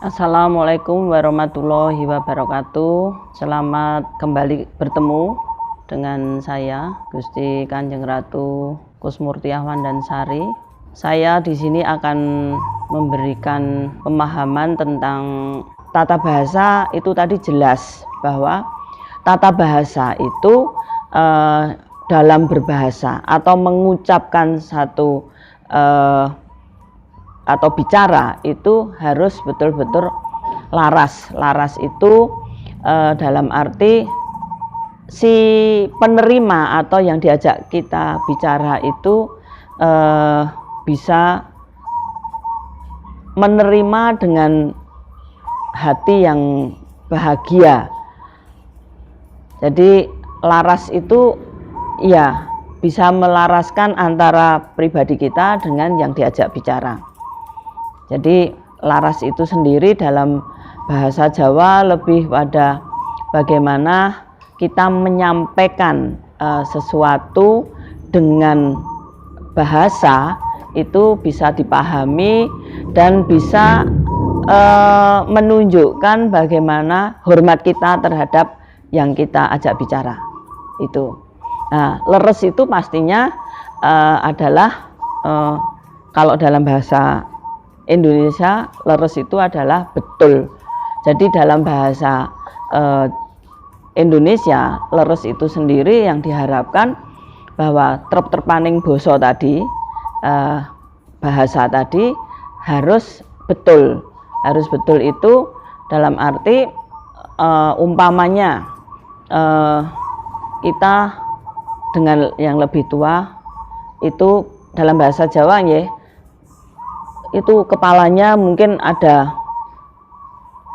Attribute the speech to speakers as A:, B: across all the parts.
A: Assalamualaikum warahmatullahi wabarakatuh. Selamat kembali bertemu dengan saya Gusti Kanjeng Ratu Kusmurtiah Wandansari. Saya di sini akan memberikan pemahaman tentang tata bahasa. Itu tadi jelas bahwa tata bahasa itu dalam berbahasa atau mengucapkan satu atau bicara itu harus betul-betul laras. Laras itu dalam arti si penerima atau yang diajak kita bicara itu bisa menerima dengan hati yang bahagia. Jadi laras itu ya bisa melaraskan antara pribadi kita dengan yang diajak bicara. Jadi laras itu sendiri dalam bahasa Jawa lebih pada bagaimana kita menyampaikan sesuatu dengan bahasa itu bisa dipahami dan bisa menunjukkan bagaimana hormat kita terhadap yang kita ajak bicara itu. Nah, leres itu pastinya adalah kalau dalam bahasa Indonesia leres itu adalah betul. Jadi dalam bahasa Indonesia leres itu sendiri yang diharapkan bahwa terpaning boso tadi, bahasa tadi harus betul. Harus betul itu dalam arti umpamanya kita dengan yang lebih tua itu dalam bahasa Jawa ya, itu kepalanya mungkin ada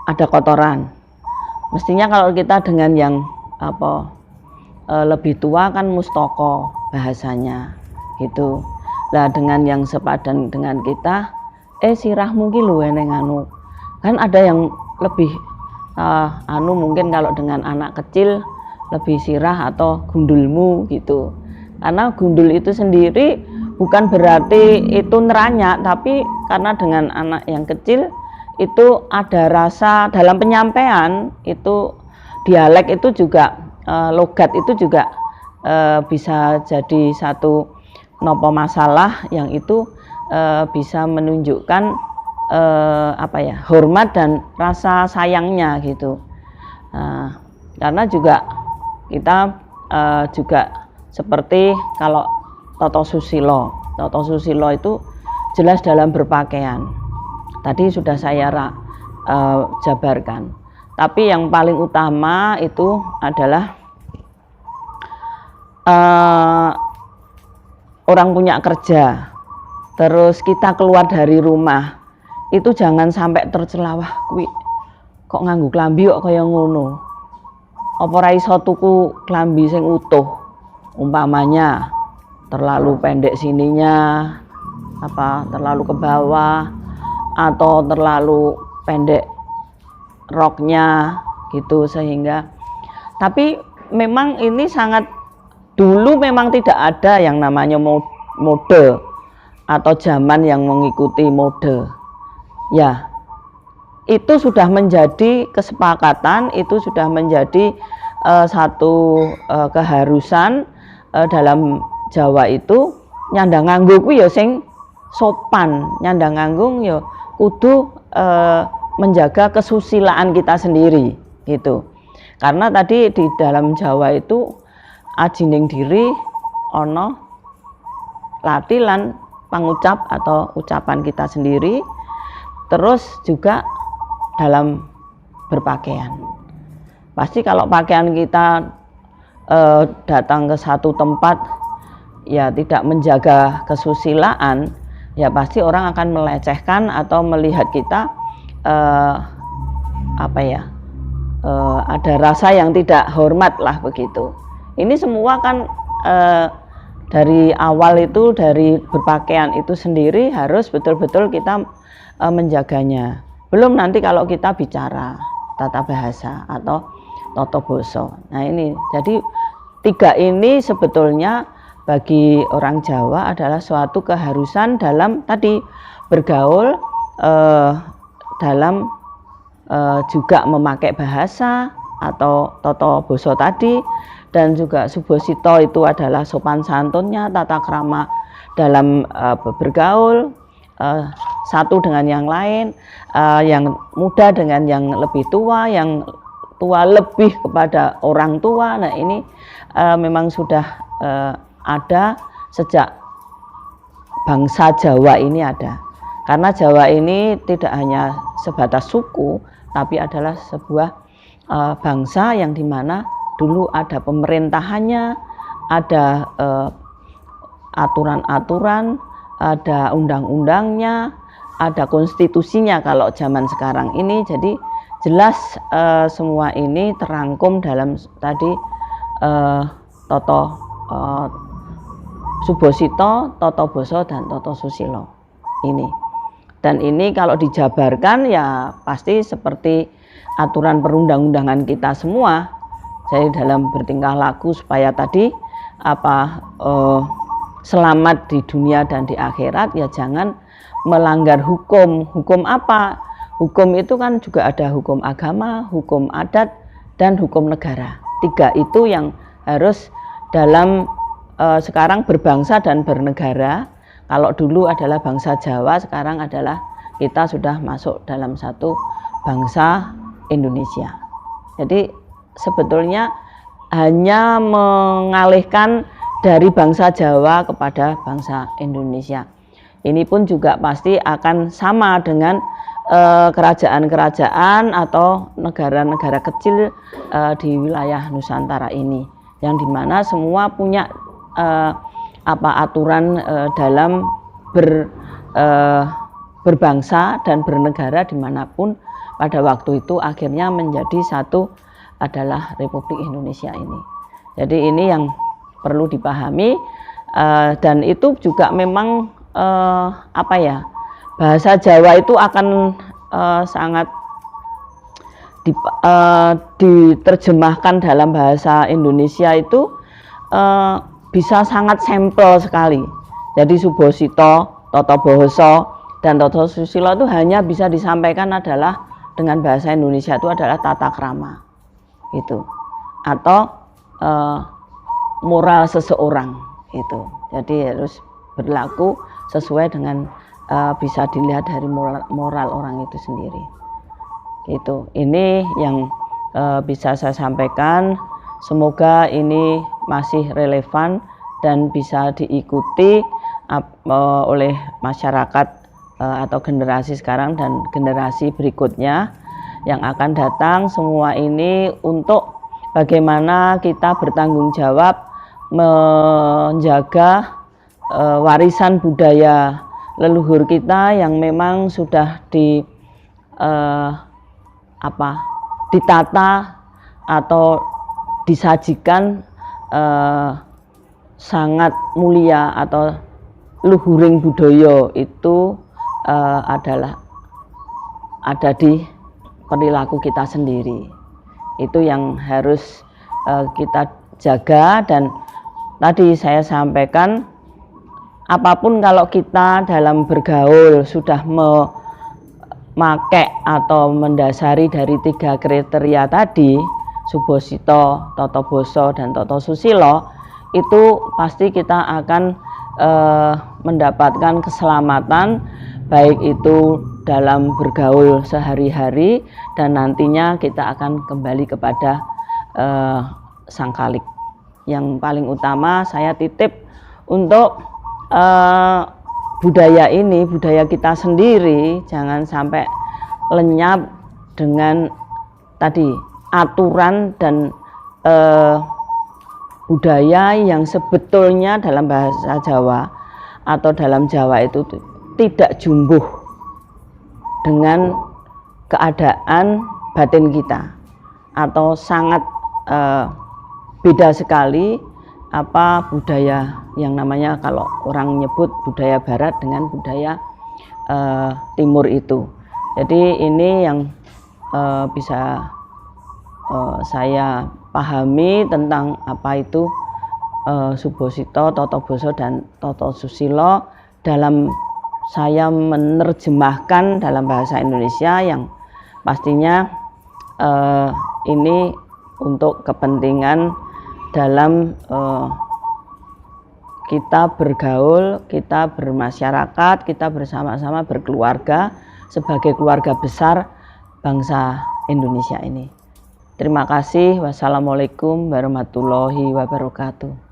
A: kotoran. Mestinya kalau kita dengan yang lebih tua kan mustoko bahasanya gitu. Nah dengan yang sepadan dengan kita, sirahmu ki lho eneng anu. Kan ada yang lebih mungkin kalau dengan anak kecil lebih sirah atau gundulmu gitu. Karena gundul itu sendiri bukan berarti itu neranyak, tapi karena dengan anak yang kecil itu ada rasa dalam penyampaian itu dialek itu juga logat itu juga bisa jadi satu nopo masalah yang itu bisa menunjukkan hormat dan rasa sayangnya gitu. Karena juga kita juga seperti kalau Toto Susilo itu jelas dalam berpakaian. Tadi sudah saya jabarkan. Tapi yang paling utama itu adalah orang punya kerja. Terus kita keluar dari rumah itu jangan sampai tercela, wah kuwi kok nganggo klambi kok kaya ngono. Apa ora iso tuku klambi sing utuh umpamanya. Terlalu pendek sininya, terlalu ke bawah, atau terlalu pendek roknya gitu sehingga. Tapi memang ini sangat dulu memang tidak ada yang namanya mode atau zaman yang mengikuti mode. Ya, itu sudah menjadi kesepakatan, itu sudah menjadi satu keharusan dalam Jawa itu nyandang nganggo kuwi ya sing sopan, nyandang nganggung ya kudu menjaga kesusilaan kita sendiri gitu. Karena tadi di dalam Jawa itu ajining diri ono latilan pangucap atau ucapan kita sendiri, terus juga dalam berpakaian. Pasti kalau pakaian kita datang ke satu tempat ya tidak menjaga kesusilaan, ya pasti orang akan melecehkan atau melihat kita ada rasa yang tidak hormat lah begitu. Ini semua kan dari awal itu dari berpakaian itu sendiri harus betul-betul kita menjaganya. Belum nanti kalau kita bicara tata bahasa atau toto boso. Nah ini jadi tiga ini sebetulnya bagi orang Jawa adalah suatu keharusan dalam tadi bergaul dalam juga memakai bahasa atau toto boso tadi, dan juga subosito itu adalah sopan santunnya, tata krama dalam bergaul satu dengan yang lain, yang muda dengan yang lebih tua, yang tua lebih kepada orang tua. Nah ini memang sudah ada sejak bangsa Jawa ini ada, karena Jawa ini tidak hanya sebatas suku, tapi adalah sebuah bangsa yang dimana dulu ada pemerintahannya, ada aturan-aturan, ada undang-undangnya, ada konstitusinya kalau zaman sekarang ini. Jadi jelas semua ini terangkum dalam tadi toto subosito, toto boso, dan toto susilo ini. Dan ini kalau dijabarkan ya pasti seperti aturan perundang-undangan kita semua. Jadi dalam bertingkah laku supaya tadi selamat di dunia dan di akhirat, ya jangan melanggar hukum. Hukum apa? Hukum itu kan juga ada hukum agama, hukum adat, dan hukum negara. 3 itu yang harus dalam sekarang berbangsa dan bernegara. Kalau dulu adalah bangsa Jawa, sekarang adalah kita sudah masuk dalam satu bangsa Indonesia. Jadi sebetulnya hanya mengalihkan dari bangsa Jawa kepada bangsa Indonesia. Ini pun juga pasti akan sama dengan kerajaan-kerajaan atau negara-negara kecil di wilayah Nusantara ini, yang dimana semua punya aturan dalam berbangsa dan bernegara dimanapun pada waktu itu akhirnya menjadi satu adalah Republik Indonesia ini. Jadi ini yang perlu dipahami, dan itu juga memang bahasa Jawa itu akan sangat diterjemahkan dalam bahasa Indonesia itu bisa sangat sampel sekali. Jadi subosito, toto boso, dan toto susilo itu hanya bisa disampaikan adalah dengan bahasa Indonesia, itu adalah tata krama itu, atau moral seseorang itu. Jadi harus berlaku sesuai dengan bisa dilihat dari moral orang itu sendiri. Gitu. Ini yang bisa saya sampaikan. Semoga ini masih relevan dan bisa diikuti oleh masyarakat atau generasi sekarang dan generasi berikutnya yang akan datang. Semua ini untuk bagaimana kita bertanggung jawab menjaga warisan budaya leluhur kita yang memang sudah ditata atau disajikan sangat mulia, atau luhuring budaya itu adalah ada di perilaku kita sendiri. Itu yang harus kita jaga. Dan tadi saya sampaikan, apapun kalau kita dalam bergaul sudah memakai atau mendasari dari 3 kriteria tadi, subosito, toto boso, dan toto susilo, itu pasti kita akan mendapatkan keselamatan, baik itu dalam bergaul sehari-hari dan nantinya kita akan kembali kepada Sang Khalik. Yang paling utama saya titip untuk budaya ini, budaya kita sendiri, jangan sampai lenyap dengan tadi aturan dan budaya yang sebetulnya dalam bahasa Jawa atau dalam Jawa itu tidak jumbuh dengan keadaan batin kita, atau sangat beda sekali budaya yang namanya, kalau orang nyebut budaya barat dengan budaya timur itu. Jadi ini yang bisa saya pahami tentang apa itu subosito, toto boso, dan toto susilo dalam saya menerjemahkan dalam bahasa Indonesia yang pastinya ini untuk kepentingan dalam kita bergaul, kita bermasyarakat, kita bersama-sama berkeluarga sebagai keluarga besar bangsa Indonesia ini. Terima kasih. Wassalamualaikum warahmatullahi wabarakatuh.